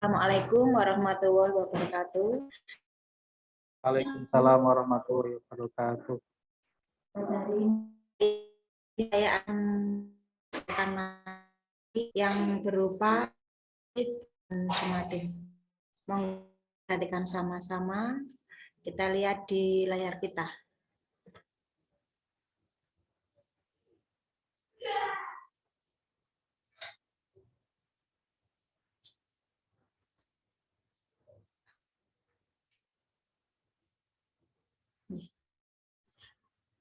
Assalamualaikum warahmatullahi wabarakatuh. Waalaikumsalam warahmatullahi wabarakatuh. Hari ini saya akan yang berupa somatik. Perhatikan sama-sama. Kita lihat di layar kita.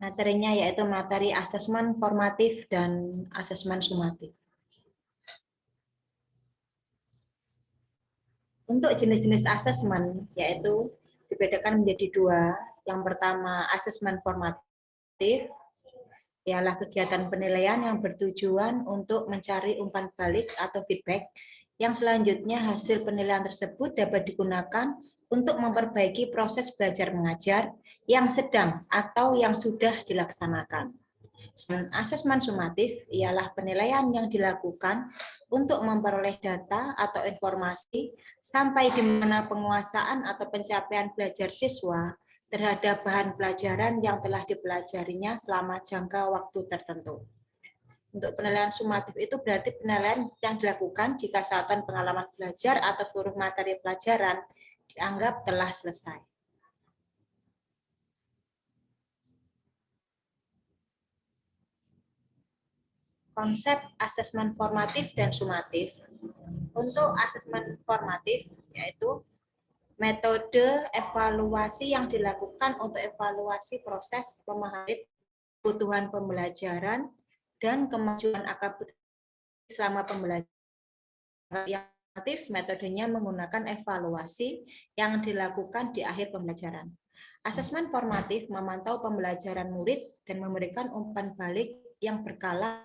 Materinya yaitu materi asesmen formatif dan asesmen sumatif. Untuk jenis-jenis asesmen yaitu dibedakan menjadi dua. Yang pertama asesmen formatif, ialah kegiatan penilaian yang bertujuan untuk mencari umpan balik atau feedback, yang selanjutnya hasil penilaian tersebut dapat digunakan untuk memperbaiki proses belajar mengajar yang sedang atau yang sudah dilaksanakan. Asesmen sumatif ialah penilaian yang dilakukan untuk memperoleh data atau informasi sampai di mana penguasaan atau pencapaian belajar siswa terhadap bahan pelajaran yang telah dipelajarinya selama jangka waktu tertentu. Untuk penilaian sumatif itu berarti penilaian yang dilakukan jika satuan pengalaman belajar atau seluruh materi pelajaran dianggap telah selesai. Konsep asesmen formatif dan sumatif. Untuk asesmen formatif yaitu metode evaluasi yang dilakukan untuk evaluasi proses pemahaman kebutuhan pembelajaran dan kemajuan akademik selama pembelajaran. Yang aktif metodenya menggunakan evaluasi yang dilakukan di akhir pembelajaran. Asesmen formatif memantau pembelajaran murid dan memberikan umpan balik yang berkala.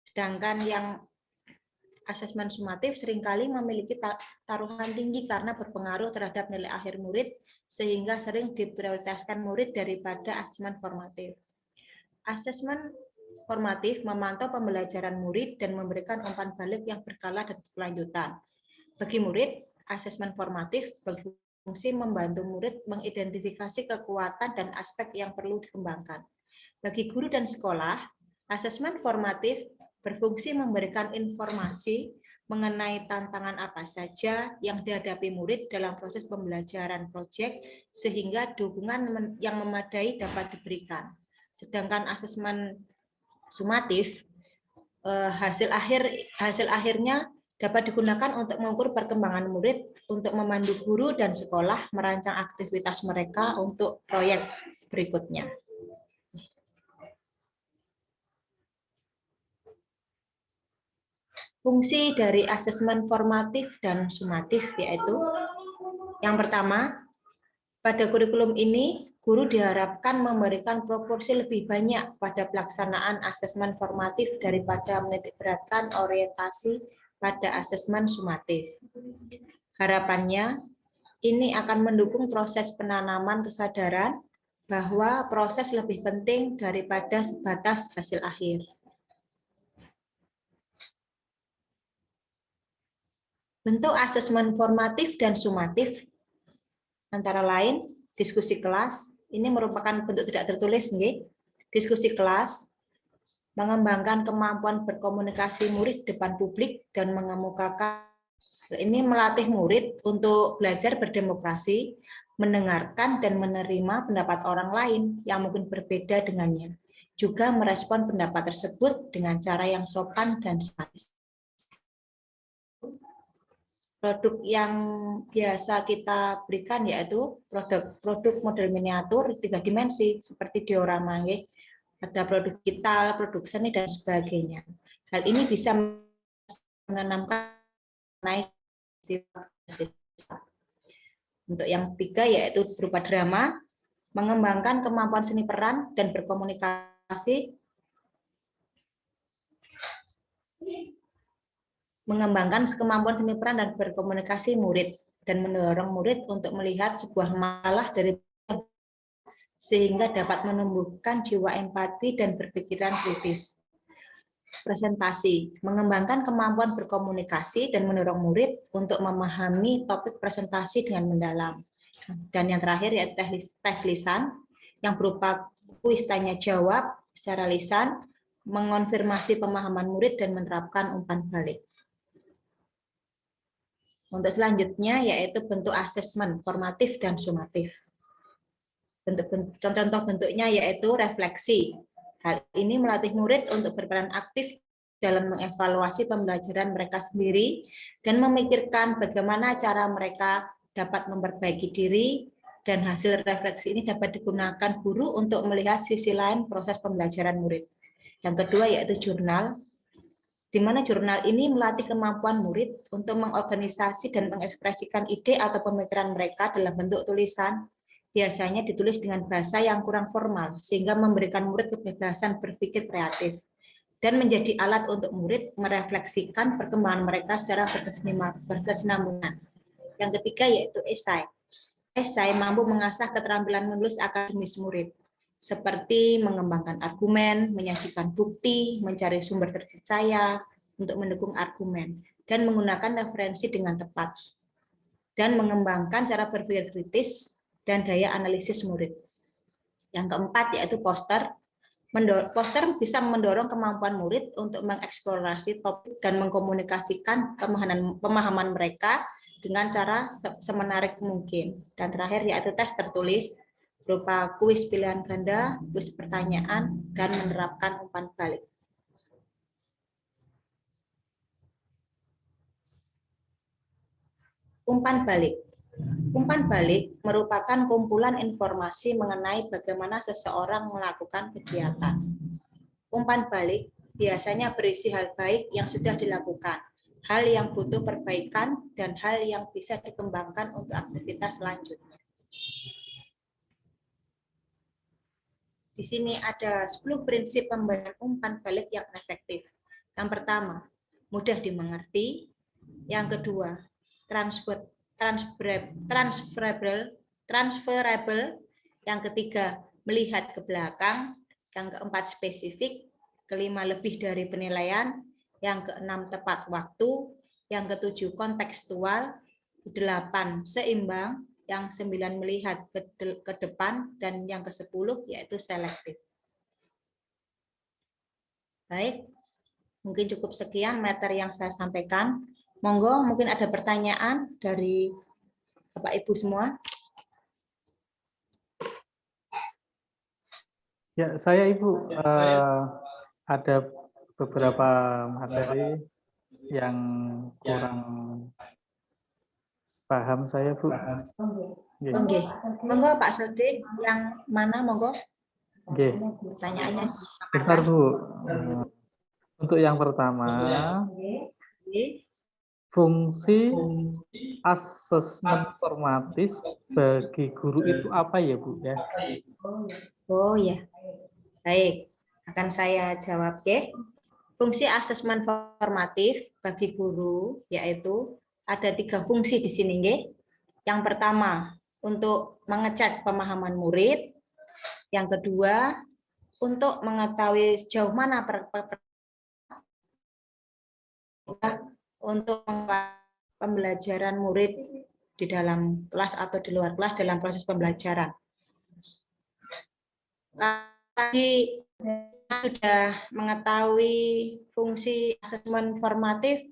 Sedangkan yang asesmen sumatif seringkali memiliki taruhan tinggi karena berpengaruh terhadap nilai akhir murid, sehingga sering diprioritaskan murid daripada asesmen formatif. Asesmen formatif memantau pembelajaran murid dan memberikan umpan balik yang berkala dan berkelanjutan. Bagi murid, asesmen formatif berfungsi membantu murid mengidentifikasi kekuatan dan aspek yang perlu dikembangkan. Bagi guru dan sekolah, asesmen formatif berfungsi memberikan informasi mengenai tantangan apa saja yang dihadapi murid dalam proses pembelajaran proyek sehingga dukungan yang memadai dapat diberikan. Sedangkan asesmen sumatif hasil akhirnya dapat digunakan untuk mengukur perkembangan murid untuk memandu guru dan sekolah merancang aktivitas mereka untuk proyek berikutnya. Fungsi dari asesmen formatif dan sumatif yaitu yang pertama, pada kurikulum ini, guru diharapkan memberikan proporsi lebih banyak pada pelaksanaan asesmen formatif daripada menitikberatkan orientasi pada asesmen sumatif. Harapannya, ini akan mendukung proses penanaman kesadaran bahwa proses lebih penting daripada sebatas hasil akhir. Bentuk asesmen formatif dan sumatif antara lain diskusi kelas, ini merupakan bentuk tidak tertulis, nggih. Diskusi kelas, mengembangkan kemampuan berkomunikasi murid depan publik dan mengemukakan ini melatih murid untuk belajar berdemokrasi, mendengarkan dan menerima pendapat orang lain yang mungkin berbeda dengannya. Juga merespon pendapat tersebut dengan cara yang sopan dan simpatis. Produk yang biasa kita berikan yaitu produk model miniatur 3 dimensi seperti diorama, ada produk digital, produk seni dan sebagainya. Hal ini bisa menanamkan untuk yang ketiga yaitu berupa drama, mengembangkan kemampuan seni peran dan berkomunikasi, mengembangkan kemampuan seni peran dan berkomunikasi murid dan mendorong murid untuk melihat sebuah masalah dari sehingga dapat menumbuhkan jiwa empati dan berpikiran kritis. Presentasi, mengembangkan kemampuan berkomunikasi dan mendorong murid untuk memahami topik presentasi dengan mendalam. Dan yang terakhir yaitu tes lisan, yang berupa kuis tanya jawab secara lisan, mengonfirmasi pemahaman murid dan menerapkan umpan balik. Untuk selanjutnya yaitu bentuk asesmen formatif dan sumatif. Contoh bentuknya yaitu refleksi. Hal ini melatih murid untuk berperan aktif dalam mengevaluasi pembelajaran mereka sendiri dan memikirkan bagaimana cara mereka dapat memperbaiki diri, dan hasil refleksi ini dapat digunakan guru untuk melihat sisi lain proses pembelajaran murid. Yang kedua yaitu jurnal, di mana jurnal ini melatih kemampuan murid untuk mengorganisasi dan mengekspresikan ide atau pemikiran mereka dalam bentuk tulisan. Biasanya ditulis dengan bahasa yang kurang formal, sehingga memberikan murid kebebasan berpikir kreatif, dan menjadi alat untuk murid merefleksikan perkembangan mereka secara berkesinambungan. Yang ketiga yaitu esai. Esai mampu mengasah keterampilan menulis akademis murid, seperti mengembangkan argumen, menyajikan bukti, mencari sumber terpercaya untuk mendukung argumen, dan menggunakan referensi dengan tepat, dan mengembangkan cara berpikir kritis dan daya analisis murid. Yang keempat yaitu poster. Poster bisa mendorong kemampuan murid untuk mengeksplorasi topik dan mengkomunikasikan pemahaman mereka dengan cara semenarik mungkin. Dan terakhir yaitu tes tertulis berupa kuis pilihan ganda, kuis pertanyaan, dan menerapkan umpan balik. Umpan balik. Umpan balik merupakan kumpulan informasi mengenai bagaimana seseorang melakukan kegiatan. Umpan balik biasanya berisi hal baik yang sudah dilakukan, hal yang butuh perbaikan, dan hal yang bisa dikembangkan untuk aktivitas selanjutnya. Di sini ada 10 prinsip pemberian umpan balik yang efektif. Yang pertama, mudah dimengerti. Yang kedua, transferable. Yang ketiga, melihat ke belakang. Yang keempat, spesifik. Kelima, lebih dari penilaian. Yang keenam, tepat waktu. Yang ketujuh, kontekstual. 8, seimbang. Yang 9, melihat ke depan. Dan yang ke-10 yaitu selektif. Baik, mungkin cukup sekian materi yang saya sampaikan. Monggo, mungkin ada pertanyaan dari Bapak Ibu semua. Ya, saya Ibu ada beberapa materi yang kurang paham saya Bu. Oke, monggo Pak Sodik, yang mana monggo? Oke. Pertanyaannya. Bentar Bu. Untuk yang pertama, fungsi asesmen formatif bagi guru itu apa ya Bu ya? Oh ya, baik. Akan saya jawab ya. Fungsi asesmen formatif bagi guru yaitu ada 3 fungsi di sini ya. Yang pertama untuk mengecek pemahaman murid. Yang kedua untuk mengetahui sejauh mana untuk pembelajaran murid di dalam kelas atau di luar kelas dalam proses pembelajaran. Tadi sudah mengetahui fungsi asesmen formatif,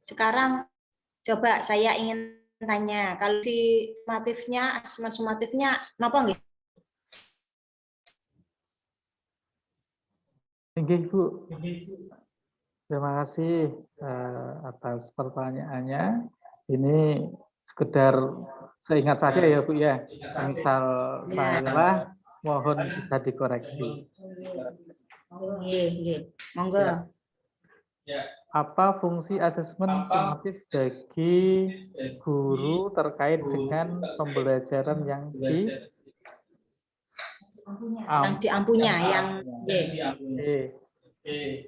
sekarang coba saya ingin tanya, kalau si sumatifnya, asesmen sumatifnya, kenapa nggih? Nggih Bu. Terima kasih atas pertanyaannya. Ini sekedar seingat saja ya Bu ya. Misal salah, mohon bisa dikoreksi. Monggo. Apa fungsi asesmen sumatif bagi guru terkait dengan pembelajaran yang diampunya,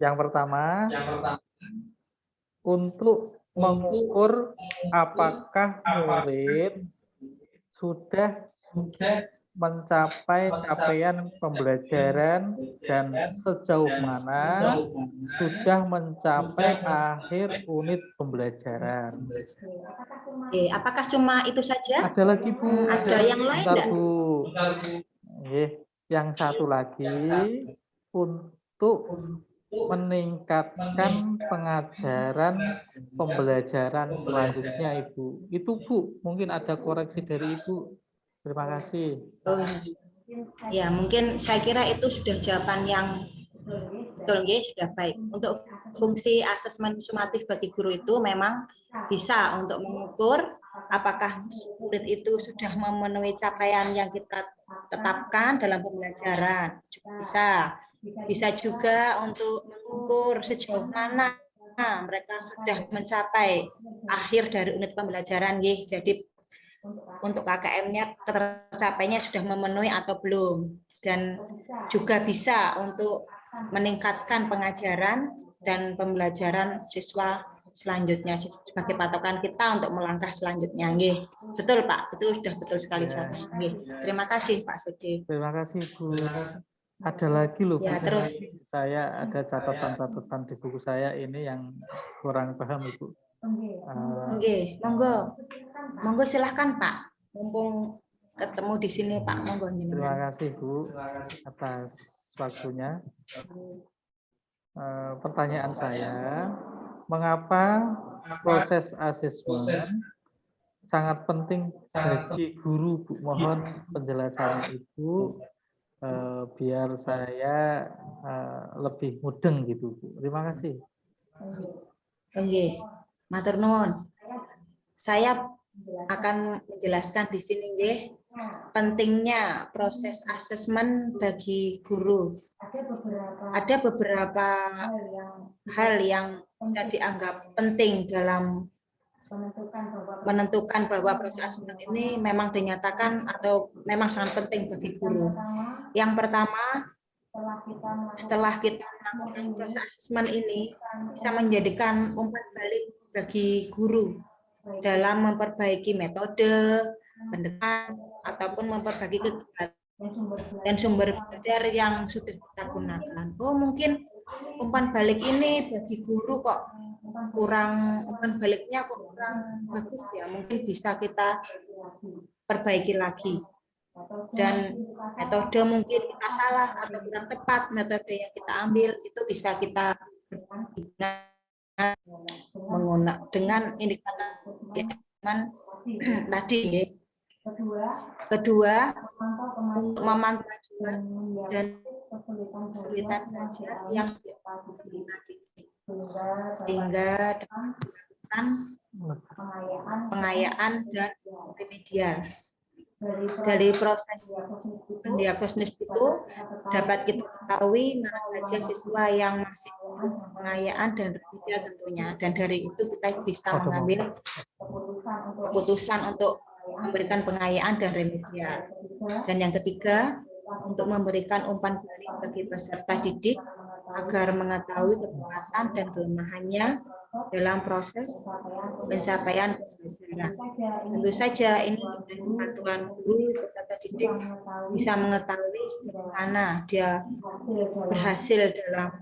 yang pertama, untuk mengukur apakah murid sudah mencapai capaian pembelajaran dan sejauh mana sudah mencapai akhir unit pembelajaran. Oke, apakah cuma itu saja? Ada lagi, Bu. Ada yang lain Bentar, enggak? Bu. Yang satu lagi untuk meningkatkan pengajaran pembelajaran selanjutnya, Ibu. Itu, Bu, mungkin ada koreksi dari Ibu. Terima kasih. Oh, ya, mungkin saya kira itu sudah jawaban yang betul, nggih, sudah baik. Untuk fungsi asesmen sumatif bagi guru itu memang bisa untuk mengukur apakah murid itu sudah memenuhi capaian yang kita tetapkan dalam pembelajaran. Bisa. Bisa juga untuk mengukur sejauh mana mereka sudah mencapai akhir dari unit pembelajaran, nggih. Jadi untuk KKM-nya tercapainya sudah memenuhi atau belum. Dan juga bisa untuk meningkatkan pengajaran dan pembelajaran siswa selanjutnya sebagai patokan kita untuk melangkah selanjutnya. Nggih. Betul, Pak. Itu sudah betul sekali jawabannya. Terima kasih, Pak Sudi. Terima kasih, Bu. Ada lagi loh, Ya, Bu. terus. Saya ada catatan-catatan di buku saya ini yang kurang paham, Ibu. Oke, monggo. Monggo silahkan, Pak. Mumpung ketemu di sini, Pak. Monggo. Terima kasih, Bu, atas waktunya. Pertanyaan saya, mengapa proses asesmen sangat penting bagi guru, Bu? Mohon penjelasannya Ibu, biar saya lebih mudeng gitu, Bu. Terima kasih. Oke, matur nuwun. Saya akan menjelaskan di sini, nggih, pentingnya proses asesmen bagi guru. Ada beberapa hal yang bisa dianggap penting dalam menentukan bahwa proses asesmen ini memang dinyatakan atau memang sangat penting bagi guru. Yang pertama, setelah kita melakukan proses asesmen ini bisa menjadikan umpan balik bagi guru dalam memperbaiki metode, pendekatan, ataupun memperbaiki kegiatan dan sumber belajar yang sudah kita gunakan. Oh, mungkin umpan balik ini bagi guru kok kurang, umpan baliknya kok kurang bagus ya, mungkin bisa kita perbaiki lagi. Dan metode mungkin kita salah atau kurang tepat metode yang kita ambil, itu bisa kita menggunakan dengan indikator tadi. Kedua, untuk memantau dan kesulitan belajar yang sehingga dengan pengayaan dan remedial. Dari proses diagnosis itu dapat kita ketahui mana saja siswa yang masih butuh pengayaan dan remedial tentunya, dan dari itu kita bisa mengambil keputusan untuk memberikan pengayaan dan remedial. Dan yang ketiga, untuk memberikan umpan balik bagi peserta didik agar mengetahui kekuatan dan kelemahannya dalam proses pencapaian pembelajaran. Tentu saja ini dengan bantuan guru, peserta didik bisa mengetahui bagaimana dia berhasil dalam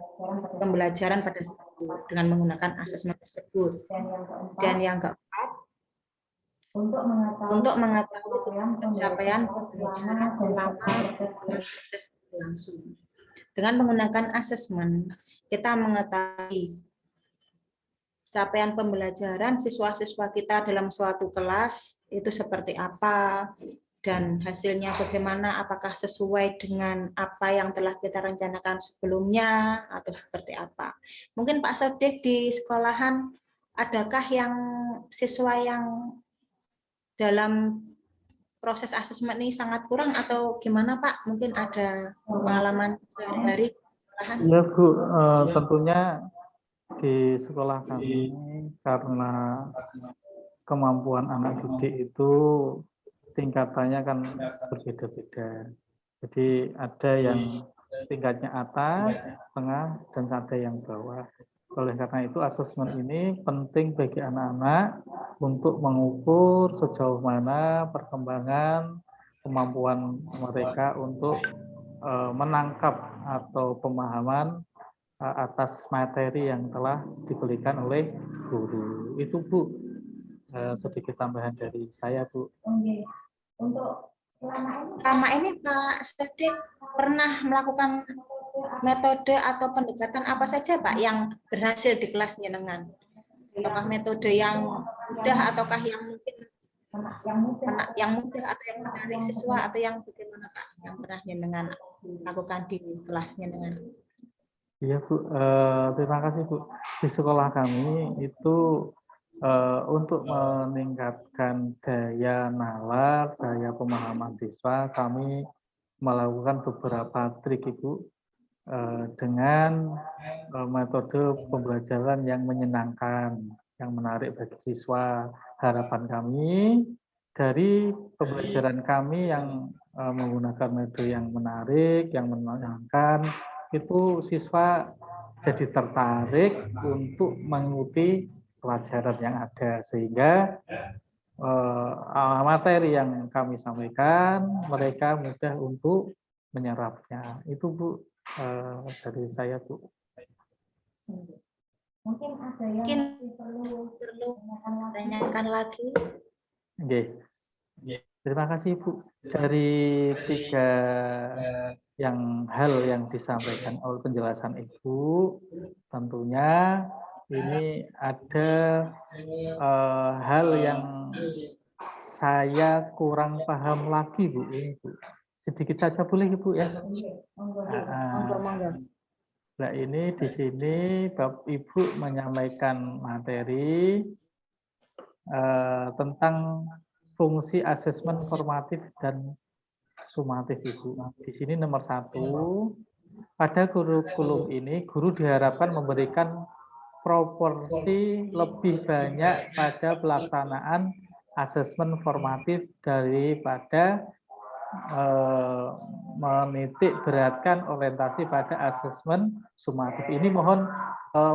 pembelajaran pada saat itu dengan menggunakan asesmen tersebut. Dan yang keempat, untuk mengetahui pencapaian pembelajaran selama proses berlangsung. Dengan menggunakan asesmen, kita mengetahui capaian pembelajaran siswa-siswa kita dalam suatu kelas itu seperti apa, dan hasilnya bagaimana, apakah sesuai dengan apa yang telah kita rencanakan sebelumnya, atau seperti apa. Mungkin Pak Sodik di sekolahan, adakah yang siswa yang dalam proses asesmen ini sangat kurang atau gimana, Pak? Mungkin ada pengalaman dari sekolahan? Ya, Bu, tentunya di sekolah kami karena kemampuan anak didik itu tingkatannya kan berbeda-beda. Jadi ada yang tingkatnya atas, tengah, dan ada yang bawah. Oleh karena itu asesmen ini penting bagi anak-anak untuk mengukur sejauh mana perkembangan kemampuan mereka untuk menangkap atau pemahaman atas materi yang telah diberikan oleh guru. Itu Bu, sedikit tambahan dari saya Bu. Untuk selama ini Pak Sodik pernah melakukan metode atau pendekatan apa saja Pak yang berhasil di kelas jenengan? Apakah metode yang mudah ataukah yang mungkin yang mudah atau yang menarik siswa atau yang bagaimana Pak yang pernah jenengan lakukan di kelasnya dengan? Iya Bu, terima kasih Bu. Di sekolah kami itu untuk meningkatkan daya nalar, daya pemahaman siswa, kami melakukan beberapa trik Ibu dengan metode pembelajaran yang menyenangkan, yang menarik bagi siswa. Harapan kami dari pembelajaran kami yang menggunakan metode yang menarik, yang menyenangkan, itu siswa jadi tertarik untuk mengikuti pelajaran yang ada, sehingga materi yang kami sampaikan mereka mudah untuk menyerapnya. Itu Bu, dari saya Bu. Mungkin ada yang perlu ditanyakan lagi. Oke. Terima kasih Bu. Dari 3 hal yang disampaikan oleh penjelasan Ibu, tentunya ini ada hal yang saya kurang paham lagi Bu. Ini Bu. Sedikit saja boleh Ibu ya? Nah ini di sini Bapak Ibu menyampaikan materi tentang fungsi asesmen formatif dan sumatif Ibu. Di sini nomor 1, pada kurikulum ini guru diharapkan memberikan proporsi lebih banyak pada pelaksanaan asesmen formatif daripada menitik beratkan orientasi pada asesmen sumatif. Ini mohon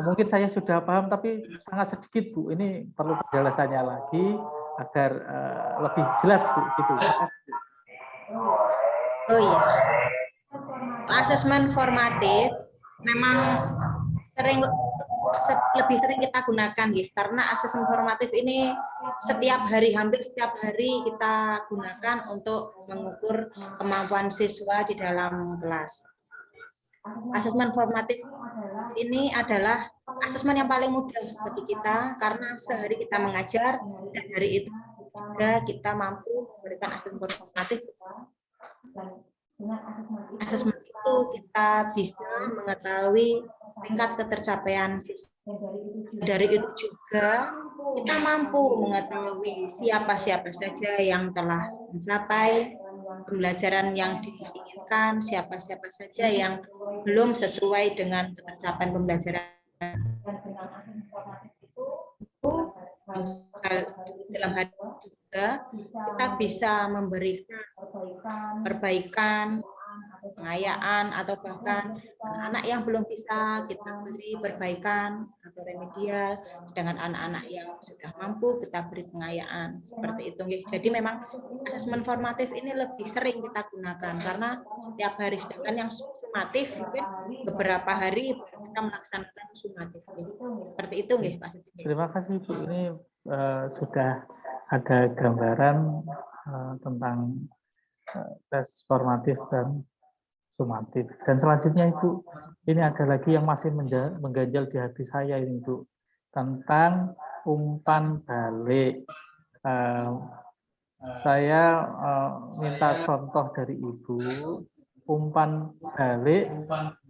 mungkin saya sudah paham tapi sangat sedikit Bu. Ini perlu penjelasannya lagi agar lebih jelas Bu gitu. Oh iya. Asesmen formatif memang lebih sering kita gunakan ya, karena asesmen formatif ini hampir setiap hari kita gunakan untuk mengukur kemampuan siswa di dalam kelas. Asesmen formatif ini adalah asesmen yang paling mudah bagi kita karena sehari kita mengajar dan hari itu juga kita mampu memberikan asesmen formatif. Asesmen itu kita bisa mengetahui tingkat ketercapaian siswa. Dari itu juga kita mampu mengetahui siapa-siapa saja yang telah mencapai pembelajaran yang diinginkan, siapa-siapa saja yang belum sesuai dengan ketercapaian pembelajaran. Dalam hal juga kita bisa memberikan perbaikan, pengayaan, atau bahkan anak-anak yang belum bisa kita beri perbaikan atau remedial, sedangkan anak-anak yang sudah mampu kita beri pengayaan. Seperti itu. Jadi memang asesmen formatif ini lebih sering kita gunakan karena setiap hari, sedangkan yang sumatif mungkin beberapa hari kita melaksanakan sumatif. Seperti itu nggih Pak. Terima kasih Bu. Ini sudah ada gambaran tentang tes formatif dan sumatif. Dan selanjutnya Ibu, ini ada lagi yang masih mengganjal di hati saya ini Bu, tentang umpan balik. Saya minta contoh dari Ibu, umpan balik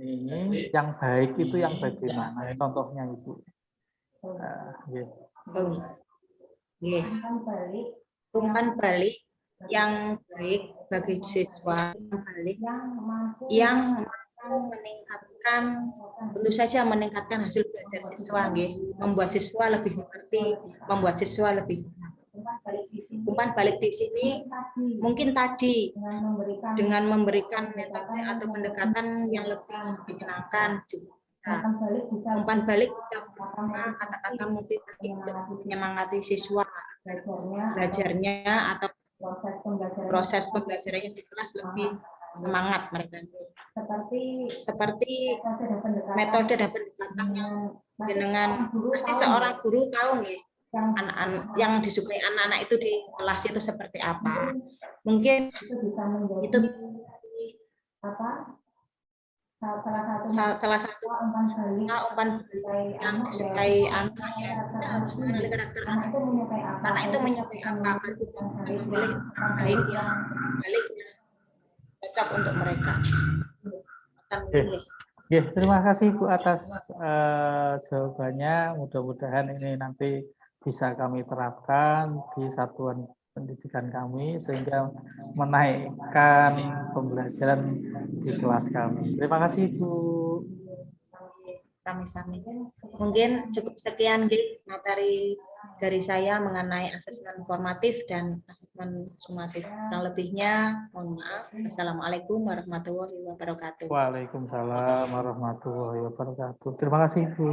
ini yang baik itu yang bagaimana? Contohnya Ibu. Umpan balik yang baik bagi siswa yang meningkatkan, tentu saja meningkatkan hasil belajar siswa, membuat siswa lebih mengerti, membuat siswa lebih. Umpan balik di sini mungkin tadi dengan memberikan metode atau pendekatan yang lebih menyenangkan. Umpan balik kata-kata motivasi untuk menyemangati siswa belajarnya atau proses pembelajarannya di kelas lebih semangat mereka. Seperti metode dan pendekatan yang pasti seorang guru tahu nih anak-anak yang disukai anak-anak itu di kelas itu seperti apa. Mungkin itu salah satu umpan yang disukai anak ya, kita harus mengenali karakter anak itu menyukai apa, baru kita memilih baik yang baliknya cocok untuk mereka. Ya, terima kasih Bu atas jawabannya. Mudah-mudahan ini nanti bisa kami terapkan di satuan pendidikan kami sehingga menaikkan pembelajaran di kelas kami. Terima kasih Bu. Sami-sami. Mungkin cukup sekian materi dari saya mengenai asesmen formatif dan asesmen sumatif. Yang lebihnya mohon maaf. Assalamualaikum warahmatullahi wabarakatuh. Waalaikumsalam warahmatullahi wabarakatuh. Terima kasih Bu.